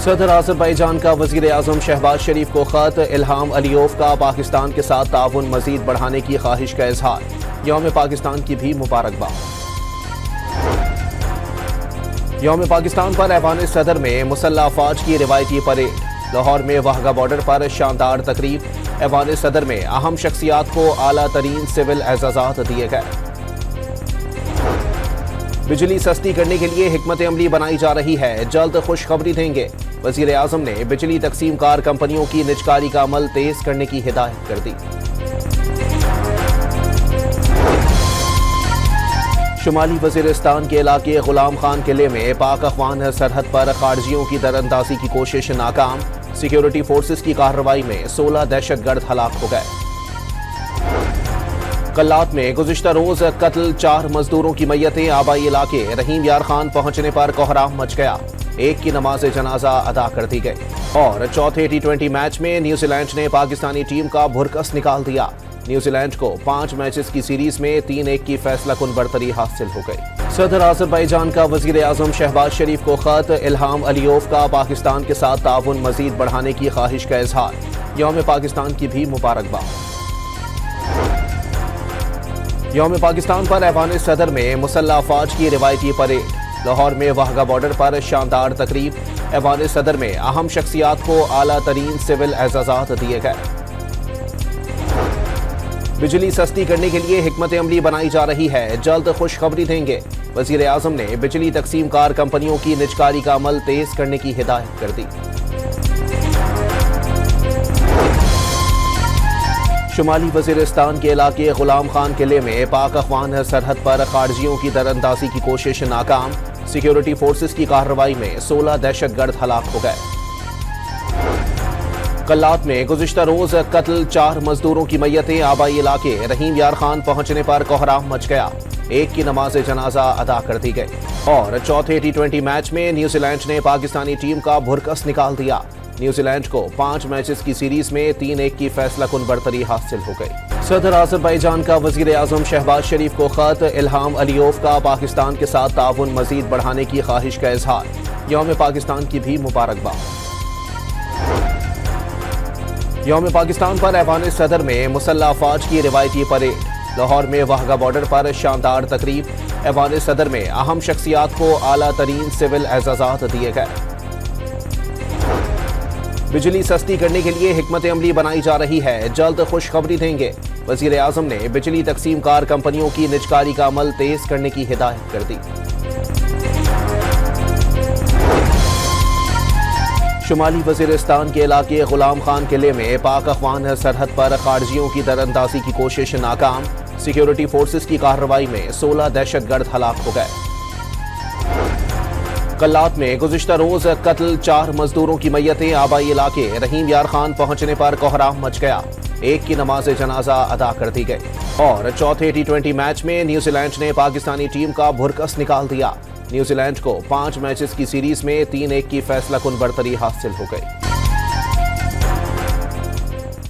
सदर आज़रबाईजान का वज़ीर आज़म शहबाज शरीफ को ख़त। इल्हाम अलीयोव का पाकिस्तान के साथ ताउन मज़ीद बढ़ाने की ख्वाहिश का इजहार। यौम पाकिस्तान की भी मुबारकबाद। यौम पाकिस्तान पर ऐवान सदर में मुसल्लह अफवाज की रिवायती परेड। लाहौर में वाहगा बॉर्डर पर शानदार तकरीब। ऐवान सदर में अहम शख्सियात को आला तरीन सिविल एजाज़ात दिए गए। बिजली सस्ती करने के लिए हिकमत अमली बनाई जा रही है, जल्द खुशखबरी देंगे। वज़ीर आज़म ने बिजली तकसीम कार कंपनियों की निजकारी का अमल तेज करने की हिदायत कर दी। शुमाली वज़ीरिस्तान के इलाके गुलाम खान किले में पाक अफगान सरहद पर खारजियों की दरअंदाजी की कोशिश नाकाम। सिक्योरिटी फोर्सेस की कार्रवाई में 16 दहशतगर्द हलाक हो गए। कल्लात में गुज़िश्ता रोज कत्ल, 4 मजदूरों की मैयतें। आबाई इलाके रहीम यार खान पहुंचने पर कोहराम मच गया। एक की नमाज जनाजा अदा कर दी गई। और चौथे T20 मैच में न्यूजीलैंड ने पाकिस्तानी टीम का भुरकस निकाल दिया। न्यूजीलैंड को 5 मैचेस की सीरीज में 3-1 की फैसलाकुन बरतरी हासिल हो गई। सदर आज़रबाईजान का वज़ीर आज़म शहबाज शरीफ को ख़त। इल्हाम अलीयोव का पाकिस्तान के साथ ताउन मज़ीद बढ़ाने की ख्वाहिश का इजहार। यौम पाकिस्तान की भी मुबारकबाद। यौम पाकिस्तान पर ऐवान सदर में मुसल्लह अफवाज की रिवायती परेड। लाहौर में वाहगा बॉर्डर पर शानदार तकरीब। ऐवान सदर में अहम शख्सियात को आला तरीन सिविल एजाज़ात दिए गए। बिजली सस्ती करने के लिए हिकमत अमली बनाई जा रही है, जल्द खुशखबरी देंगे। वज़ीर आज़म ने बिजली तकसीम कार कंपनियों की निजकारी का अमल तेज करने की हिदायत कर दी। शुमाली वज़ीरिस्तान के इलाके गुलाम खान किले में पाक अफगान सरहद पर खारजियों की दरअंदाजी की कोशिश नाकाम। सिक्योरिटी फोर्सेस की कार्रवाई में 16 दहशतगर्द हलाक हो गए। कल्लात में गुज़िश्ता रोज कत्ल, 4 मजदूरों की मैयतें। आबाई इलाके रहीम यार खान पहुंचने पर कोहराम मच गया। एक की नमाज जनाजा अदा कर दी गई। और चौथे T20 मैच में न्यूजीलैंड ने पाकिस्तानी टीम का भुरकस निकाल दिया। न्यूजीलैंड को 5 मैचेस की सीरीज में 3-1 की फैसलाकुन बरतरी हासिल हो गई। सदर आज़रबाईजान का वज़ीर आज़म शहबाज शरीफ को ख़त। इल्हाम अलीयोव का पाकिस्तान के साथ ताउन मज़ीद बढ़ाने की ख्वाहिश का इजहार। यौम पाकिस्तान की भी मुबारकबाद। यौम पाकिस्तान पर ऐवान सदर में मुसल्लह अफवाज की रिवायती परेड। लाहौर में वाहगा बॉर्डर पर शानदार तकरीब। ऐवान सदर में अहम शख्सियात को आला तरीन सिविल एजाज़ात दिए गए। बिजली सस्ती करने के लिए हिकमत अमली बनाई जा रही है, जल्द खुशखबरी देंगे। वज़ीर आज़म ने बिजली तकसीम कार कंपनियों की निजकारी का अमल तेज करने की हिदायत कर दी। शुमाली वज़ीरिस्तान के इलाके गुलाम खान किले में पाक अफगान सरहद पर खारजियों की दरअंदाजी की कोशिश नाकाम। सिक्योरिटी फोर्सेस की कार्रवाई में 16 दहशतगर्द हलाक हो गए। कल्लात में गुज़िश्ता रोज कत्ल, 4 मजदूरों की मैयतें। आबाई इलाके रहीम यार खान पहुंचने पर कोहराम मच गया। एक की नमाज जनाजा अदा कर दी गई। और चौथे T20 मैच में न्यूजीलैंड ने पाकिस्तानी टीम का भुरकस निकाल दिया। न्यूजीलैंड को 5 मैचेस की सीरीज में 3-1 की फैसलाकुन बरतरी हासिल हो गई।